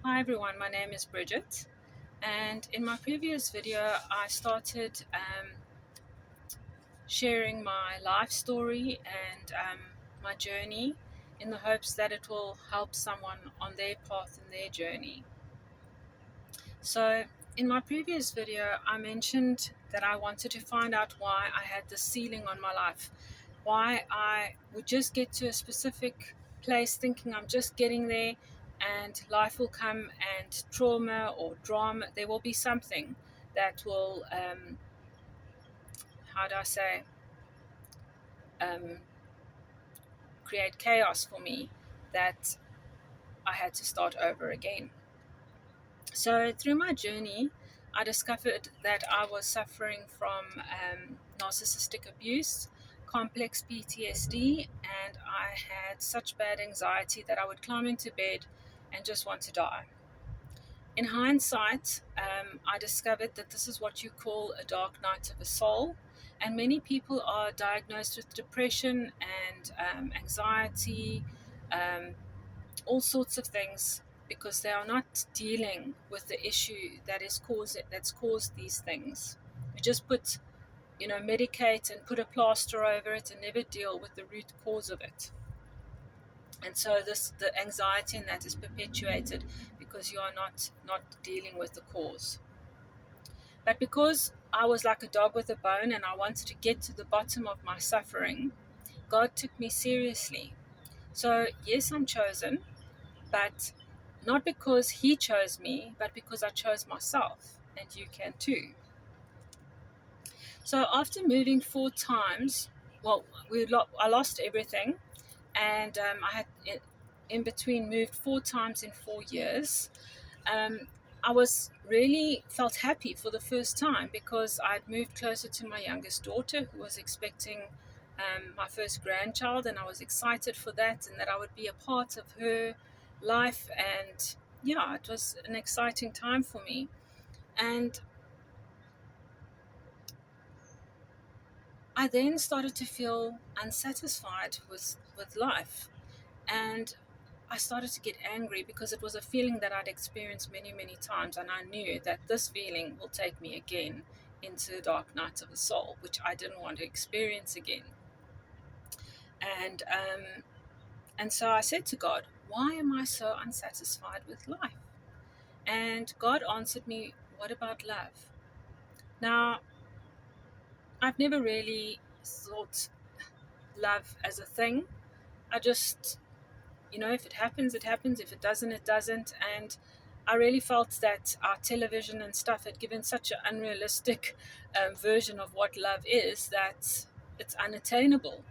Hi everyone, my name is Bridget, and in my previous video I started sharing my life story and my journey in the hopes that it will help someone on their path and their journey. So in my previous video I mentioned that I wanted to find out why I had this ceiling on my life, why I would just get to a specific place thinking I'm just getting there and life will come, and trauma or drama, there will be something that will, how do I say, um, create chaos for me, that I had to start over again. So through my journey, I discovered that I was suffering from narcissistic abuse, complex PTSD, and I had such bad anxiety that I would climb into bed and just want to die. In hindsight, I discovered that this is what you call a dark night of the soul, and many people are diagnosed with depression and anxiety, um, all sorts of things, because they are not dealing with the issue that's caused these things. We just medicate and put a plaster over it and never deal with the root cause of it. And so the anxiety in that is perpetuated because you are not dealing with the cause. But because I was like a dog with a bone and I wanted to get to the bottom of my suffering, God took me seriously. So yes, I'm chosen, but not because he chose me, but because I chose myself, and you can too. So after moving 4 times, well, I lost everything, and I had in between moved 4 times in 4 years. Um, I was really felt happy for the first time because I'd moved closer to my youngest daughter, who was expecting my first grandchild, and I was excited for that and that I would be a part of her life. And yeah, it was an exciting time for me. And I then started to feel unsatisfied with life. And I started to get angry because it was a feeling that I'd experienced many, many times. And I knew that this feeling will take me again into the dark nights of the soul, which I didn't want to experience again. And, um, and so I said to God, why am I so unsatisfied with life? And God answered me, what about love? Now, I've never really thought love as a thing. I just, if it happens, it happens. If it doesn't, it doesn't. And I really felt that our television and stuff had given such an unrealistic version of what love is that it's unattainable.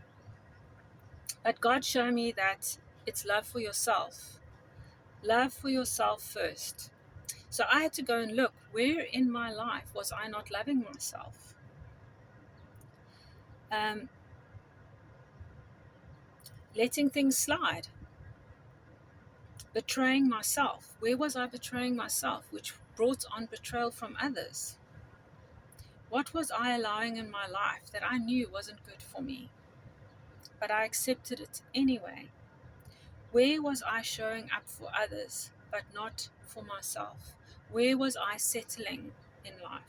But God showed me that it's love for yourself. Love for yourself first. So I had to go and look, where in my life was I not loving myself? Um, letting things slide. Betraying myself. Where was I betraying myself, which brought on betrayal from others? What was I allowing in my life that I knew wasn't good for me, but I accepted it anyway? Where was I showing up for others, but not for myself? Where was I settling in life?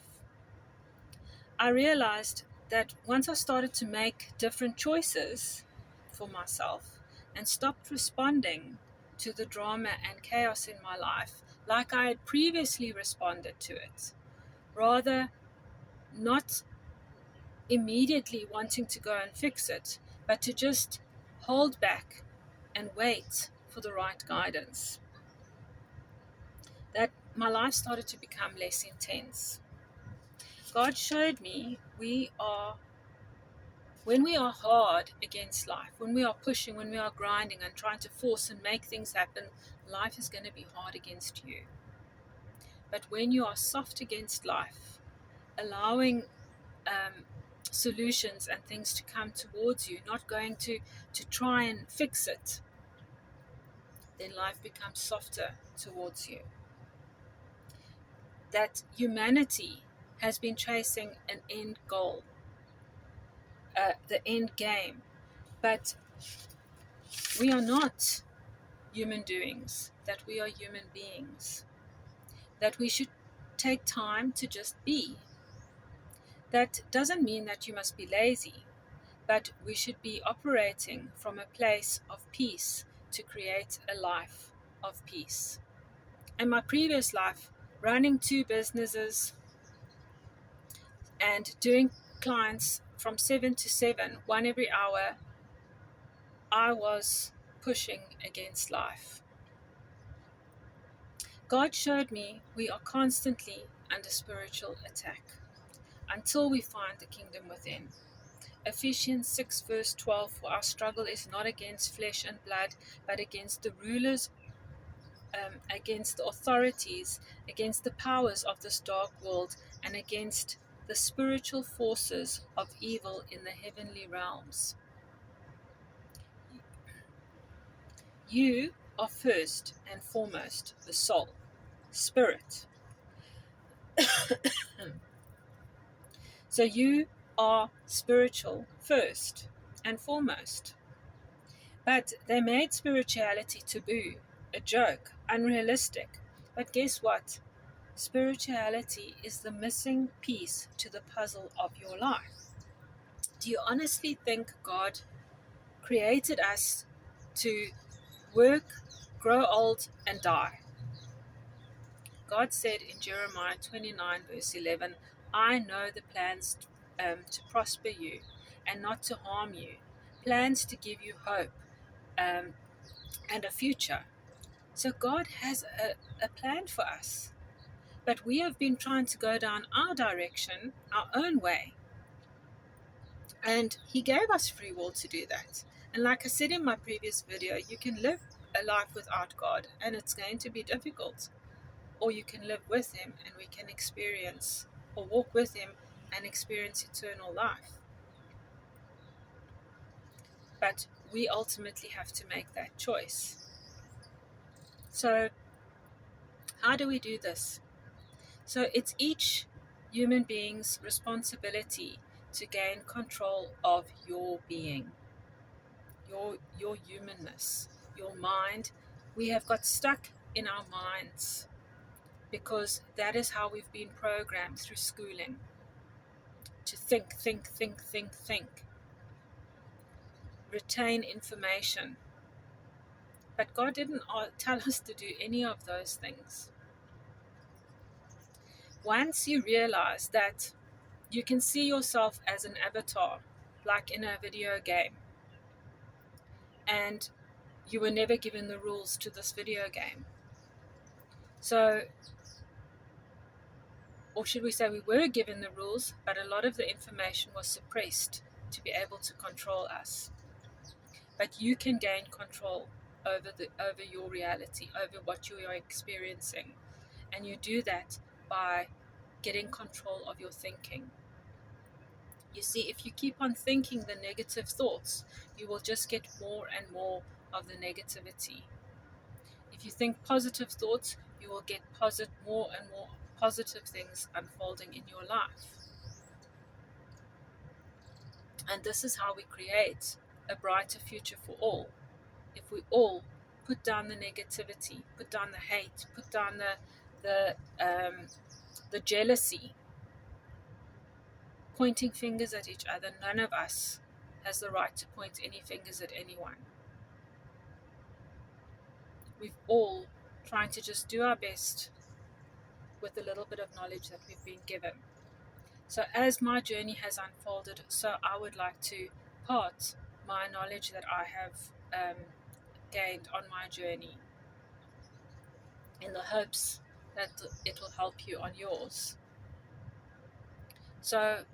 I realized that once I started to make different choices for myself and stopped responding to the drama and chaos in my life like I had previously responded to it, rather not immediately wanting to go and fix it, but to just hold back and wait for the right guidance, that my life started to become less intense. God showed me when we are hard against life, when we are pushing, when we are grinding and trying to force and make things happen, life is going to be hard against you. But when you are soft against life, allowing solutions and things to come towards you, not going to try and fix it, then life becomes softer towards you. That humanity has been chasing an end goal, the end game, but we are not human doings, that we are human beings, that we should take time to just be. That doesn't mean that you must be lazy, but we should be operating from a place of peace to create a life of peace. In my previous life, running 2 businesses and doing clients from 7 to 7, one every hour, I was pushing against life. God showed me we are constantly under spiritual attack until we find the kingdom within. Ephesians 6 verse 12, for our struggle is not against flesh and blood, but against the rulers, against the authorities, against the powers of this dark world, and against the spiritual forces of evil in the heavenly realms. You are first and foremost the soul, spirit. So you are spiritual first and foremost. But they made spirituality taboo, a joke, unrealistic. But guess what? Spirituality is the missing piece to the puzzle of your life. Do you honestly think God created us to work, grow old, and die? God said in Jeremiah 29 verse 11, I know the plans to prosper you and not to harm you, plans to give you hope um, and a future. So God has a plan for us. But we have been trying to go down our direction, our own way. And He gave us free will to do that. And like I said in my previous video, you can live a life without God, and it's going to be difficult. Or you can live with Him, and we can experience, or walk with Him and experience eternal life. But we ultimately have to make that choice. So, how do we do this? So it's each human being's responsibility to gain control of your being, your humanness, your mind. We have got stuck in our minds because that is how we've been programmed through schooling to think, think, think, think, think, retain information. But God didn't tell us to do any of those things. Once you realize that you can see yourself as an avatar, like in a video game, and you were never given the rules to this video game. So, or should we say we were given the rules, but a lot of the information was suppressed to be able to control us. But you can gain control over your reality, over what you are experiencing. And you do that by getting control of your thinking. You see, if you keep on thinking the negative thoughts, you will just get more and more of the negativity. If you think positive thoughts, you will get more and more positive things unfolding in your life. And this is how we create a brighter future for all. If we all put down the negativity, put down the hate, put down the jealousy, pointing fingers at each other, none of us has the right to point any fingers at anyone. We've all trying to just do our best with the little bit of knowledge that we've been given. So as my journey has unfolded, so I would like to part my knowledge that I have gained on my journey in the hopes that it will help you on yours. So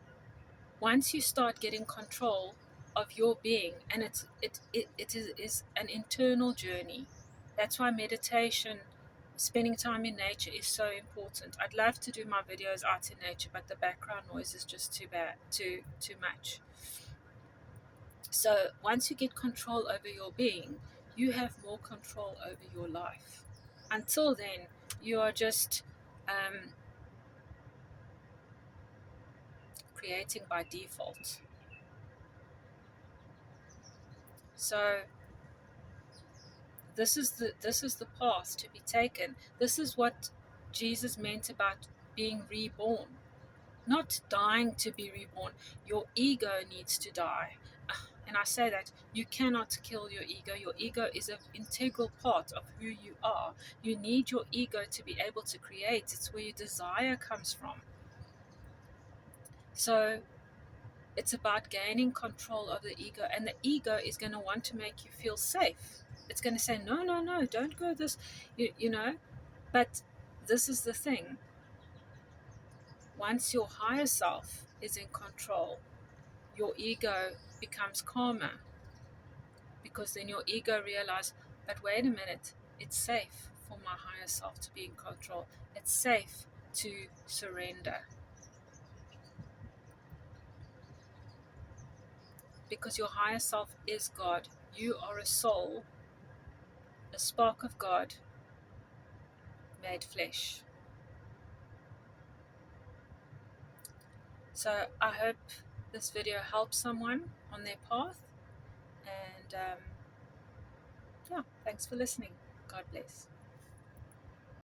once you start getting control of your being, and it is an internal journey. That's why meditation, spending time in nature is so important. I'd love to do my videos out in nature, but the background noise is just too much. So once you get control over your being, you have more control over your life. Until then, you are just creating by default. So this is the path to be taken. This is what Jesus meant about being reborn, not dying to be reborn. Your ego needs to die. And I say that you cannot kill your ego. Your ego is an integral part of who you are. You need your ego to be able to create. It's where your desire comes from. So it's about gaining control of the ego. And the ego is going to want to make you feel safe. It's going to say, no, no, no, don't go this, you know. But this is the thing. Once your higher self is in control, your ego becomes calmer, because then your ego realizes, but wait a minute, it's safe for my higher self to be in control. It's safe to surrender, because your higher self is God. You are a soul, a spark of God made flesh. So I hope this video helps someone on their path. And yeah, thanks for listening. God bless.